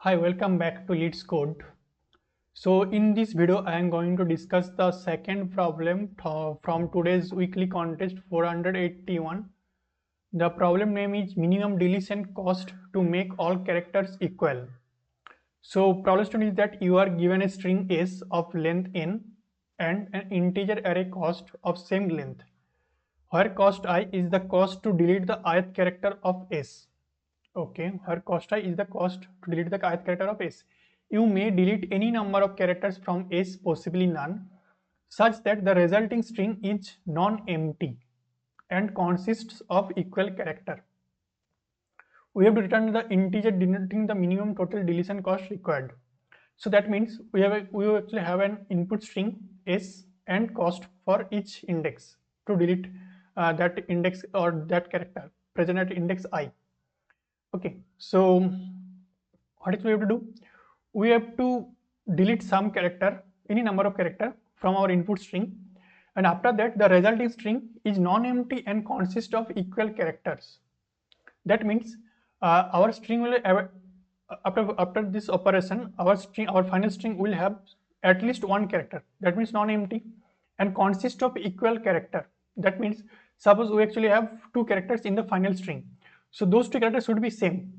Hi, welcome back to LeetCode. So in this video, I am going to discuss the second problem from today's weekly contest 481. The problem name is minimum deletion cost to make all characters equal. So problem statement is that you are given a string s of length n and an integer array cost of same length, where cost I is the cost to delete the ith character of s. Okay, her cost I is the cost to delete the ith character of s. You may delete any number of characters from s, possibly none, such that the resulting string is non-empty and consists of equal character. We have to return the integer denoting the minimum total deletion cost required. So that means we actually have an input string s and cost for each index to delete that index or that character present at index I. Okay, so what we have to do? We have to delete some character, any number of character from our input string, and after that the resulting string is non-empty and consists of equal characters. That means our string will have, after this operation, our final string will have at least one character. That means non-empty and consist of equal character. That means suppose we actually have two characters in the final string, so those two characters should be same.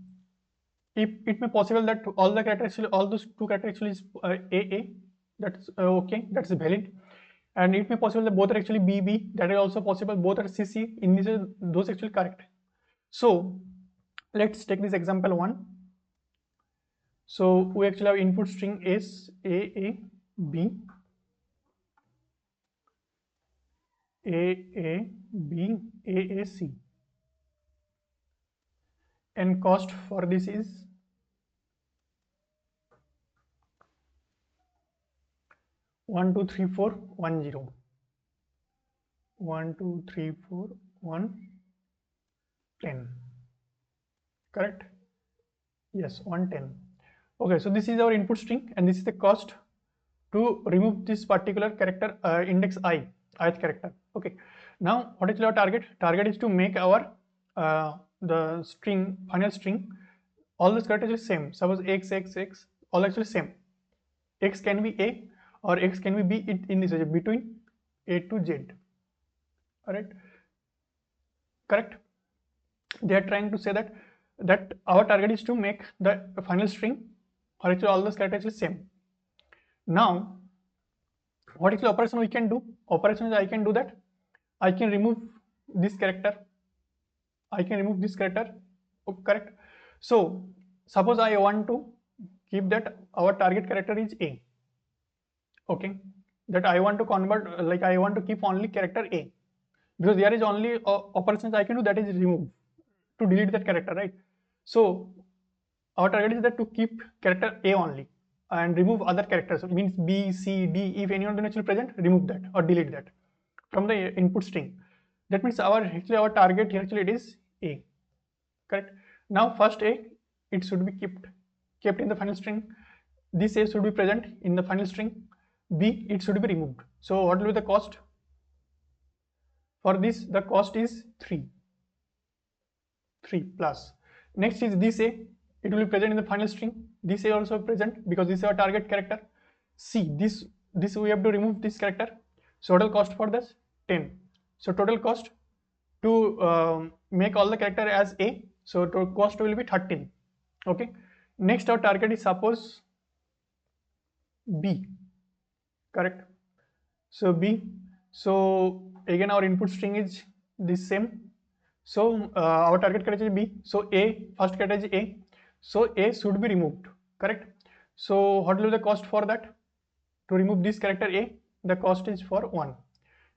If it may possible that all the characters actually, all those two characters actually is AA, that's okay, that's valid. And it may possible that both are actually BB, that is also possible. Both are CC, in this those actually correct. So let's take this example one. So we actually have input string is AA, B, AA, B, AAC, and cost for this is 1 2 3 4 1 0, 1 2 3 4 1 10. Correct? Yes, 110. Okay, so this is our input string and this is the cost to remove this particular character index ith character. Okay, now what is our target? Target is to make our the string, final string, all the characters is same. Suppose x all actually same. X can be a or x can be b, it in this way between a to z. Alright, correct? They are trying to say that our target is to make the final string or actually all those characters is same. Now what is the operation we can do? Operation is I can do that. I can remove this character. I can remove this character. Oh, correct. So suppose I want to keep that our target character is a. Okay, that I want to convert, like I want to keep only character a, because there is only operations I can do, that is remove, to delete that character, right? So our target is that to keep character a only and remove other characters, means b, c, d, if any of them actually present, remove that or delete that from the input string. That means our target here actually it is a. Correct? Now first a, it should be kept in the final string. This a should be present in the final string. B, it should be removed. So what will be the cost? For this the cost is 3 plus. Next is this a, it will be present in the final string. This a also present because this is our target character. C, this we have to remove this character. So total cost for this 10. So total cost to make all the character as a, so total cost will be 13. Okay, next our target is suppose B. Correct? So B, so again our input string is this same. So our target character is B. So A, first character is A. So A should be removed. Correct? So what will be the cost for that? To remove this character A, the cost is for 1.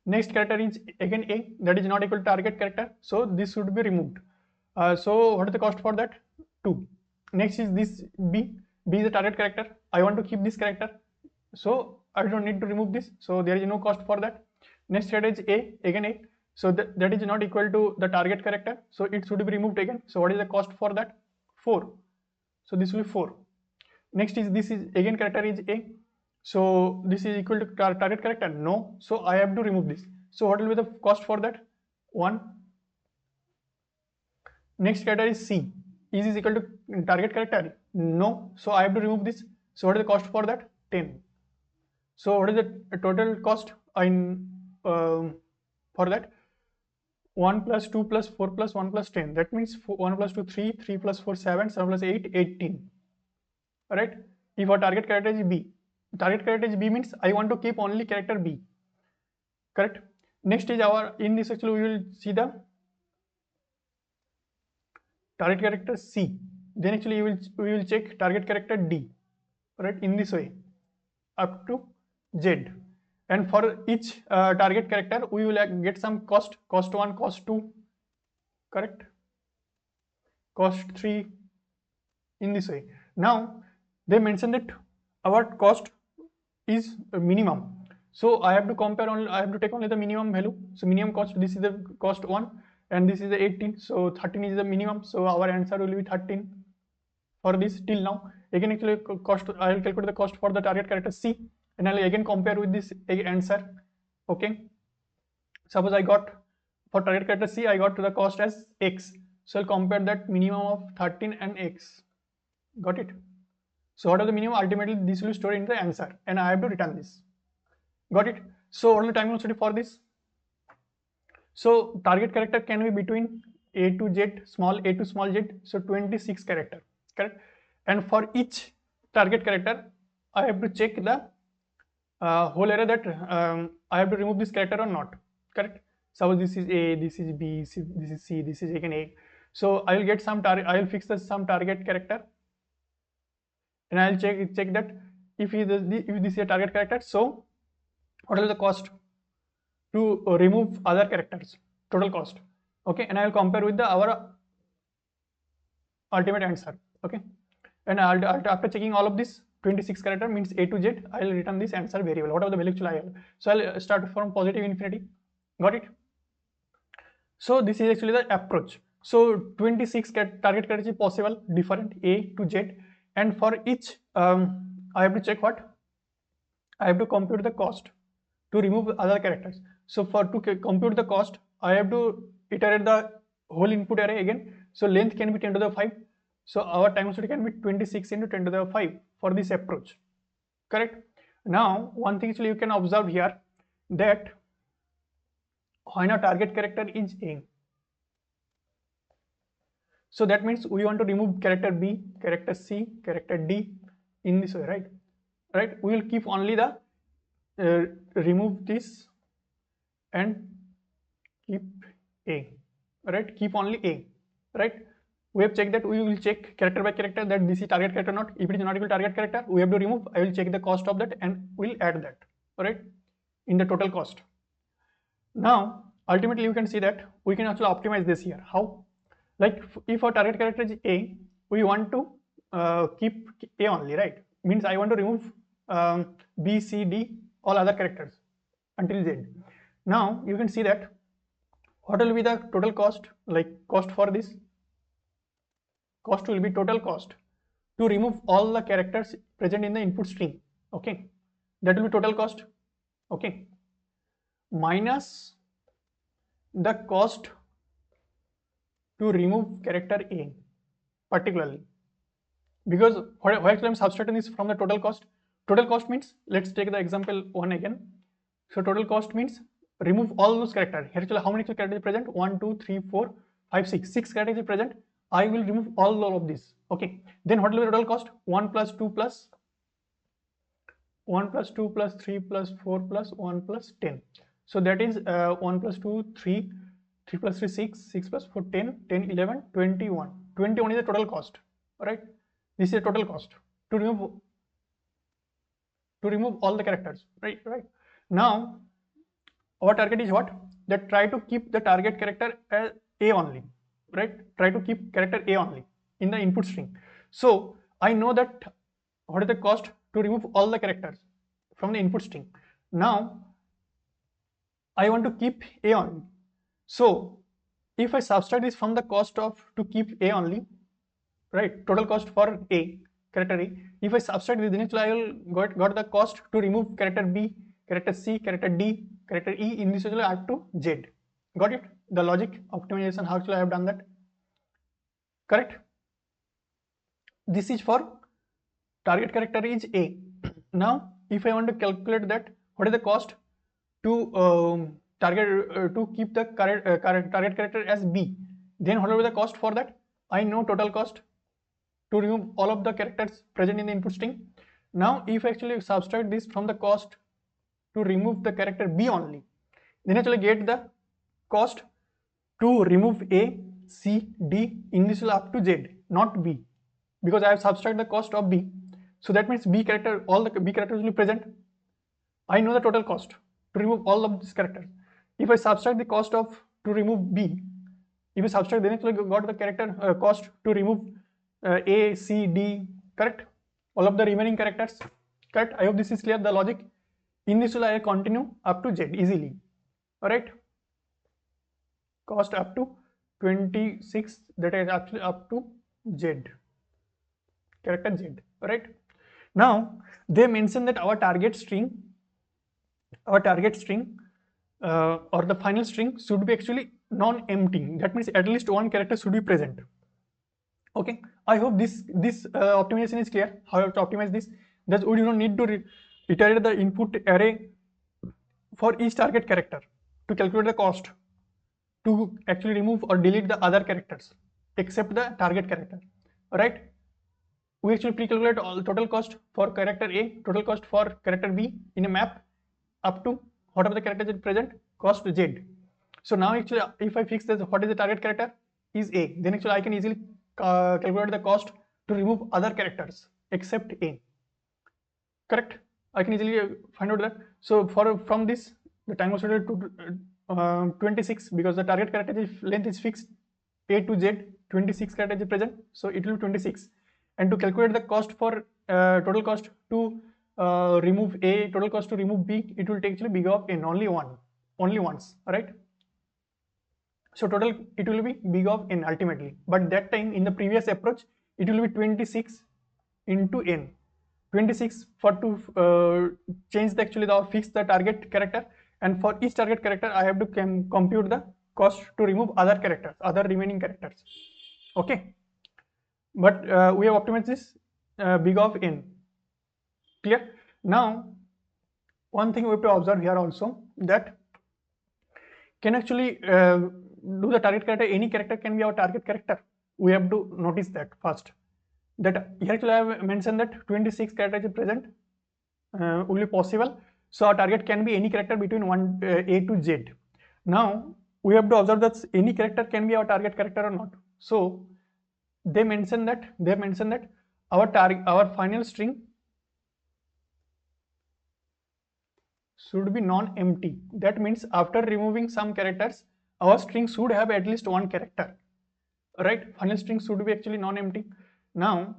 Next character is again A, that is not equal to target character. So this should be removed. So what is the cost for that? 2. Next is this B. B is the target character. I want to keep this character, so I don't need to remove this. So there is no cost for that. Next character is A, again A. So that is not equal to the target character, so it should be removed again. So what is the cost for that? 4. So this will be 4. Next is this is again character is A. So this is equal to target character? No. So I have to remove this. So what will be the cost for that? 1. Next character is C. is equal to target character? No. So I have to remove this. So what is the cost for that? 10. So what is the total cost for that? 1 plus 2 plus 4 plus 1 plus 10. That means 1 plus 2 3, 3 plus 4 7, 7 plus 8 18. Alright. If our target character is B, target character is B means I want to keep only character B. Correct. Next is in this actually we will see the target character C. Then actually we will check target character D. Right, in this way up to Z. And for each target character we will get some cost 1, cost 2, correct, cost 3, in this way. Now they mention that our cost is minimum, so I have to compare only, I have to take only the minimum value. So minimum cost, this is the cost 1 and this is the 18, so 13 is the minimum, so our answer will be 13 for this till now. Again actually cost, I will calculate the cost for the target character C and I will again compare with this answer. Okay, suppose I got for target character C I got the cost as X, so I'll compare that minimum of 13 and X. Got it? So what are the minimum? Ultimately this will store in the answer and I have to return this. Got it? So what is the time velocity for this? So target character can be between A to Z, small a to small z, so 26 character, correct? And for each target character I have to check the whole array that I have to remove this character or not, correct? Suppose this is A, this is B, this is C, this is again A. So I will get some target, I will fix some target character and I will check that if this is a target character, so what is the cost to remove other characters, total cost. Okay, and I will compare with our ultimate answer. Okay, and after checking all of this 26 character means A to Z, I will return this answer variable, whatever the value actually I have. So I'll start from positive infinity. Got it? So this is actually the approach. So 26 target characters is possible, different A to Z, and for each I have to check what? I have to compute the cost to remove other characters. So to compute the cost, I have to iterate the whole input array again. So length can be 10 to the 5. So our time velocity can be 26 into 10 to the 5 for this approach. Correct? Now one thing actually you can observe here that when a target character is A, so that means we want to remove character B, character C, character D in this way, right? Right? We will keep only the remove this and keep A, right? Keep only A, right? We have checked that, we will check character by character that this is target character or not. If it is not equal to target character, we have to remove. I will check the cost of that and we'll add that, right, in the total cost. Now ultimately you can see that we can actually optimize this here. How? Like if our target character is A, we want to keep A only, right? Means I want to remove B, C, D, all other characters until Z. Now you can see that what will be the total cost, like cost for this? Cost will be total cost to remove all the characters present in the input string. Okay, that will be total cost. Okay, minus the cost to remove character A particularly, because why actually I'm subtracting this from the total cost. Total cost means, let's take the example 1 again. So total cost means remove all those characters. Here actually how many characters are present? 1 2 3 4 5 6 6 characters are present. I will remove all of this. Okay, then what will be the total cost? 1 plus 2 plus 1 plus 2 plus 3 plus 4 plus 1 plus 10. So that is 1 plus 2 3, 3 plus 3 6, 6 plus 4 10, 10 11 21. 21 is the total cost, right? This is the total cost to remove all the characters, right? Now our target is what? That try to keep the target character as A only, right? Try to keep character A only in the input string. So I know that what is the cost to remove all the characters from the input string. Now I want to keep A only. So if I subtract this from the cost of to keep A only, right, total cost for A, character A, if I subtract this, then actually I will got the cost to remove character B, character C, character D, character E, in this actually add to Z. Got it? The logic optimization, how actually I have done that. Correct? This is for target character is A. Now if I want to calculate that what is the cost to to keep the target character as B, then what will be the cost for that? I know total cost to remove all of the characters present in the input string. Now if I actually subtract this from the cost to remove the character B only, then actually get the cost to remove A, C, D in this will up to Z, not B, because I have subtracted the cost of B. So that means B character, all the B characters will be present. I know the total cost to remove all of these characters. If I subtract the cost of to remove B, if I subtract, then actually got the character cost to remove A, C, D, correct? All of the remaining characters, correct? I hope this is clear, the logic. In this will I continue up to Z easily, alright? Cost up to 26, that is actually up to Z, character Z, alright? Now they mention that our target string or the final string should be actually non-empty. That means at least one character should be present. Okay, I hope this optimization is clear. How to optimize this? That we do not need to iterate the input array for each target character to calculate the cost to actually remove or delete the other characters except the target character. Alright, we actually pre-calculate all total cost for character A, total cost for character B in a map up to whatever the character is present, cost Z. So now actually if I fix this, what is the target character is A, then actually I can easily calculate the cost to remove other characters except A, correct? I can easily find out that. So from this the time was set to 26 because the target character length is fixed, A to Z, 26 characters is present, so it will be 26. And to calculate the cost for total cost to remove A, total cost to remove B, it will take actually big of N, only once, right? So total it will be big of N ultimately, but that time in the previous approach it will be 26 into N, 26 for to change the actually the fix the target character, and for each target character I have to compute the cost to remove other characters, other remaining characters. Okay, but we have optimized this big of N. Clear? Now one thing we have to observe here also, that can actually do the target character, any character can be our target character. We have to notice that first, that here actually I have mentioned that 26 characters is present, will be possible. So our target can be any character between A to Z. Now we have to observe that any character can be our target character or not. So they mention that our final string should be non-empty. That means after removing some characters, our string should have at least one character, right? Final string should be actually non-empty. Now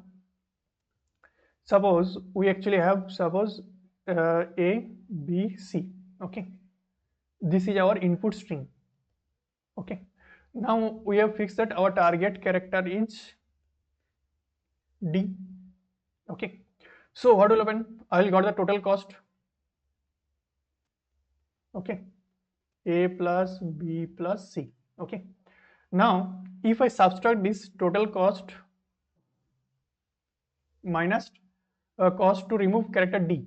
suppose we actually have A, B, C. Okay, this is our input string. Okay, now we have fixed that our target character is D. Okay, so what will happen? I will got the total cost. Okay, A plus B plus C. Okay, now if I subtract this total cost minus cost to remove character D,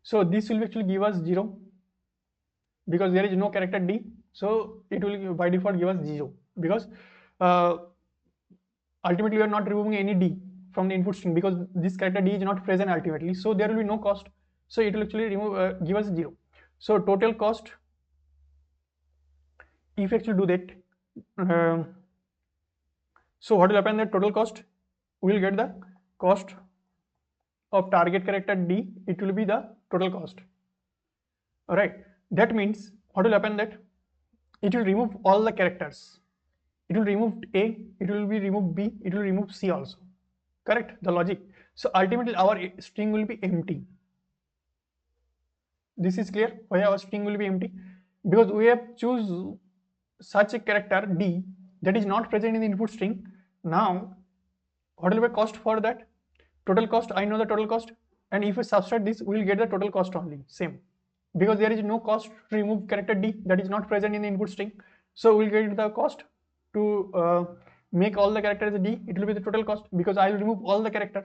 so this will actually give us 0 because there is no character D, so it will by default give us 0 because ultimately we are not removing any D from the input string because this character D is not present ultimately, so there will be no cost, so it will actually remove give us 0. So total cost, if you actually do that, so what will happen, that total cost we will get the cost of target character D, it will be the total cost. All right, that means what will happen, that it will remove all the characters, it will remove A, it will be remove B, it will remove C also, correct the logic? So ultimately our string will be empty. This is clear why our string will be empty, because we have choose such a character D that is not present in the input string. Now what will be the cost for that? Total cost, I know the total cost, and if we subtract this we will get the total cost only, same, because there is no cost to remove character D that is not present in the input string, so we will get the cost make all the characters D, it will be the total cost, because I will remove all the characters,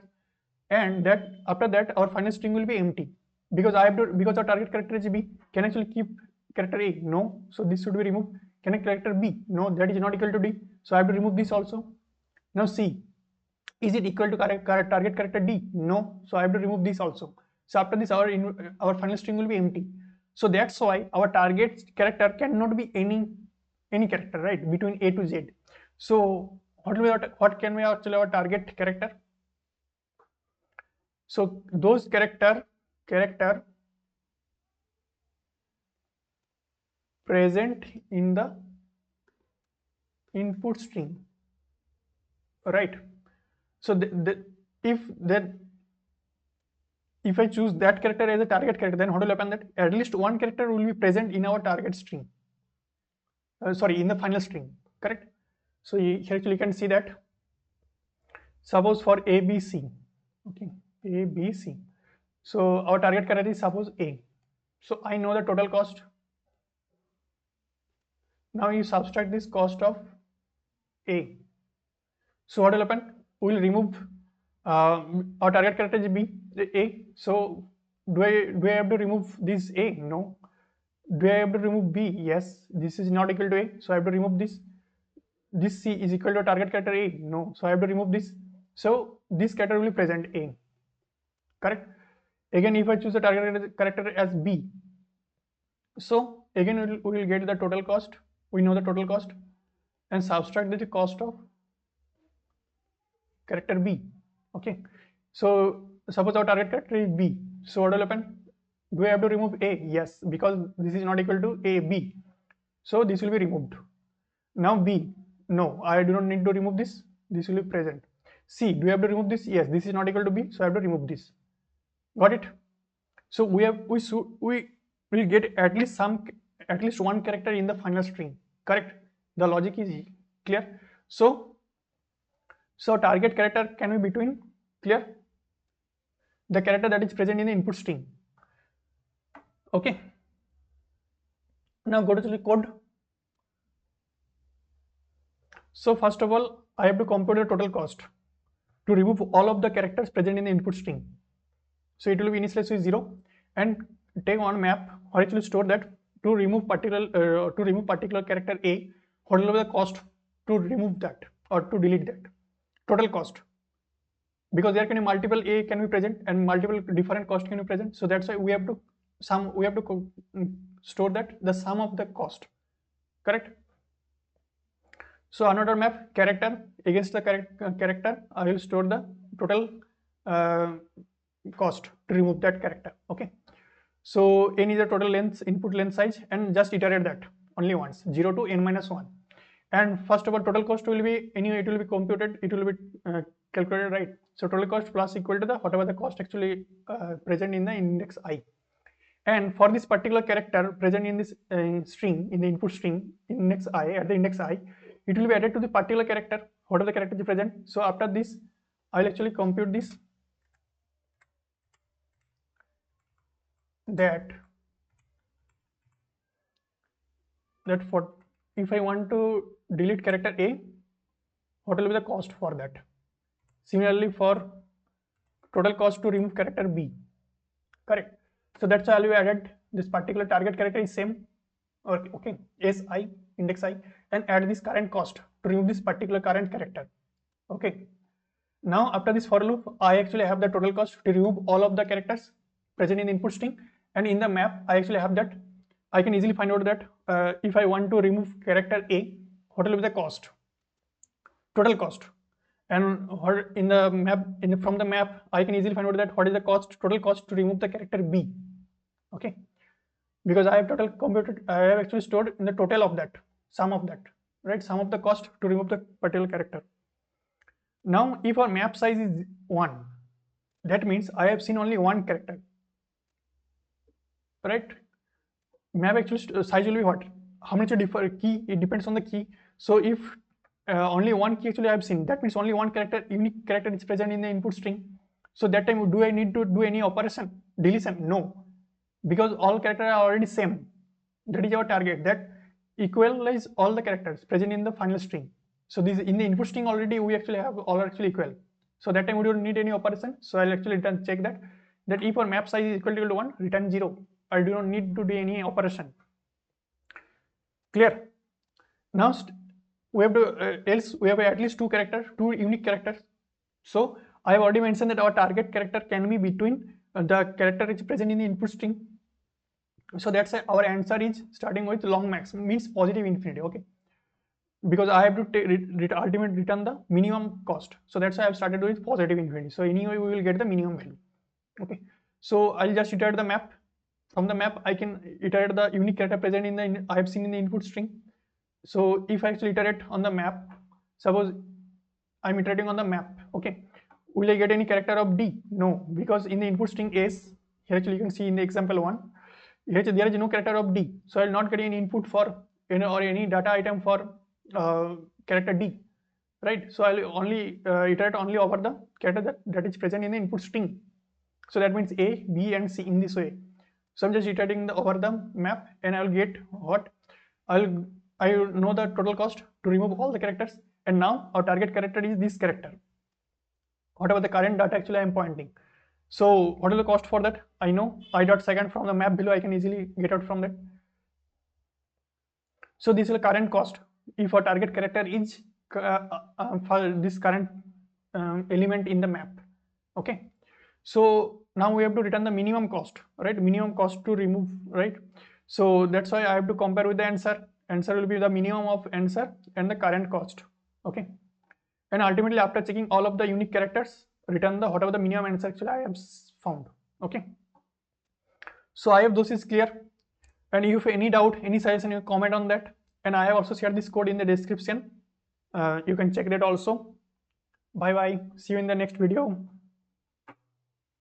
and that after that our final string will be empty, because because our target character is B. Can I actually keep character A? No, so this should be removed. Can I character B? No, that is not equal to D, so I have to remove this also. Now C, is it equal to target character D? No, so I have to remove this also. So after this our final string will be empty. So that's why our target character cannot be any character, right, between A to Z. So what can be actually our target character? So those character present in the input string, right? So if I choose that character as a target character, then what will happen, that at least one character will be present in our target string, in the final string, correct? So here actually you can see that, suppose for ABC, okay, ABC, so our target character is suppose A. So I know the total cost. Now you subtract this cost of A. So what will happen? We will remove our target character is B, A. So do I have to remove this A? No. Do I have to remove B? Yes. This is not equal to A, so I have to remove this. This C is equal to target character A? No. So I have to remove this. So this character will be present A. Correct? Again, if I choose the target character as B, so again we will get the total cost. We know the total cost, and subtract the cost of character B. Okay. So suppose our target character is B. So what will happen? Do I have to remove A? Yes, because this is not equal to A, B. So this will be removed. Now B, no, I do not need to remove this. This will be present. C, do I have to remove this? Yes, this is not equal to B, so I have to remove this. Got it? So we will get at least one character in the final string. Correct? The logic is clear. So target character can be between, clear, the character that is present in the input string. Okay. Now go to the code. So first of all, I have to compute the total cost to remove all of the characters present in the input string. So it will be initialized with 0, and take one map or actually store that to remove particular character A, what will be the cost to remove that or to delete that, total cost, because there can be multiple A can be present and multiple different cost can be present. So that's why we have to store that the sum of the cost. Correct? So another map character, against the character I will store the total cost to remove that character. Okay. So n is the total length, input length size, and just iterate that only once, 0 to n-1. And first of all, total cost will be, anyway it will be computed, it will be calculated, right? So total cost plus equal to the whatever the cost actually present in the index I. And for this particular character present in this string, in the input string index I, at the index I, it will be added to the particular character, whatever the character is present. So after this, I will actually compute this, that for if I want to delete character A, what will be the cost for that? Similarly for total cost to remove character B. Correct? So that's why we added this particular target character is same, okay, SI, index I, and add this current cost to remove this particular current character. Okay. Now after this for loop, I actually have the total cost to remove all of the characters present in the input string, and in the map I actually have that. I can easily find out that if I want to remove character A, what will be the cost, total cost, and in the map, from the map I can easily find out that what is the total cost to remove the character B. Okay, because I have total computed, I have actually stored in the total of that, sum of that, right, sum of the cost to remove the particular character. Now if our map size is 1, that means I have seen only one character, right? Map actually size will be what, how much key, it depends on the key. So if only one key actually I have seen, that means only one character, unique character is present in the input string. So that time, do I need to do any operation, deletion? No, because all characters are already same. That is our target, that equalize all the characters present in the final string. So this in the input string already we actually have all are actually equal. So that time we don't need any operation. So I'll actually return check that if our map size is equal to 1, return 0. I do not need to do any operation. Clear? Now we have to else we have at least two unique characters. So I have already mentioned that our target character can be between the character which is present in the input string. So that's why our answer is starting with long max, means positive infinity. Okay, because I have to ultimately return the minimum cost. So that's why I've started with positive infinity. So anyway, we will get the minimum value. Okay, so I'll just iterate the map. From the map, I can iterate the unique character present in the I have seen in the input string. So if I actually iterate on the map, suppose I'm iterating on the map. Okay, will I get any character of D? No, because in the input string S, here actually you can see in the example 1, here there is no character of D. So I'll not get any input for any data item for character D, right? So I'll only iterate only over the character that is present in the input string. So that means A, B, and C in this way. So I'm just iterating over the map, and I'll get what I know the total cost to remove all the characters, and now our target character is this character, whatever the current data actually I am pointing. So what is the cost for that? I know I dot second from the map below, I can easily get out from that. So this is the current cost if our target character is for this current element in the map. Okay, so now we have to return the minimum cost, right? Minimum cost to remove, right? So that's why I have to compare with the answer. Answer will be the minimum of answer and the current cost. Okay, and ultimately after checking all of the unique characters, return the whatever the minimum answer actually I have found. Okay, so I hope this is clear, and if any doubt, any suggestion, you comment on that. And I have also shared this code in the description. You can check that also. Bye bye, see you in the next video.